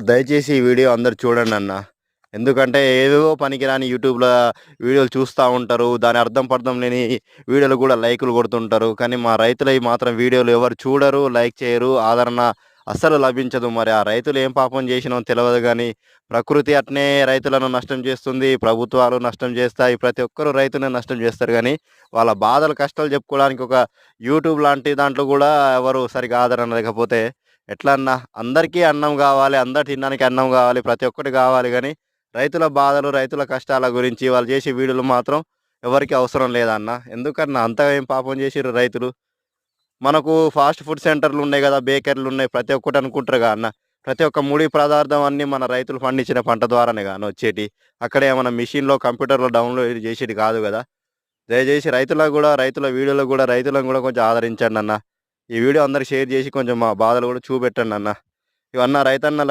దయచేసి ఈ వీడియో అందరూ చూడండన్నా. ఎందుకంటే ఏవేవో పనికిరాని యూట్యూబ్‌లో వీడియోలు చూస్తా ఉంటారు. దాని అర్థం పర్థం లేని వీడియోలు గూడా లైకులు కొడుతుంటారు. కానీ మా రైతులయి మాత్రం వీడియోలు ఎవరు చూడరు, లైక్ చేయరు, ఆదరణ అస్సలు లభించదు. మరి ఆ రైతులు ఏం పాపం చేసినో తెలవదు గానీ, ప్రకృతి అట్నే రైతులను నష్టం చేస్తుంది. ప్రభుత్వాలు నష్టం చేస్తాయి. ప్రతి ఒక్కరు రైతుని నష్టం చేస్తారు గానీ, వాళ్ళ బాధలు, కష్టాలు చెప్పుకోవడానికి ఒక యూట్యూబ్ లాంటి దాంట్లో గూడా ఎవరు సరిగ్గా ఆదరణ లేకపోతే ఎట్లా అన్నా? అందరికీ అన్నం గావాలి. అందరు తినడానికి అన్నం గావాలి. ప్రతి ఒక్కటి గావాలి గానీ, రైతుల బాధలు, రైతుల కష్టాల గురించి వాళ్ళు చేసే వీడియోలు మాత్రం ఎవరికీ అవసరం లేదన్న. ఎందుకన్నా అంతగా ఏం పాపం చేసిర్రు రైతులు? మనకు ఫాస్ట్ ఫుడ్ సెంటర్‌లు ఉన్నాయి గదా! బేకరీలు ఉన్నాయి. ప్రతి ఒక్కటి అనుకుంటారుగా అన్న. ప్రతి ఒక్క ముడి పదార్థం అన్నీ మన రైతులు పండించిన పంట ద్వారానేగా అన్న వచ్చేటియి. అక్కడ ఏమన్నా మిషన్‌లో, కంప్యూటర్‌లో డౌన్‌లోడ్ చేసేది కాదు గదా! దయచేసి రైతులకు గూడా, రైతుల వీడియోలకు గూడా రైతులను గూడా కొంచెం ఆదరించండన్న. ఈ వీడియో అందరికి షేర్ చేసి కొంచెం మా బాధలు గూడా చూపెట్టండన్న. ఇవన్న రైతన్నలకు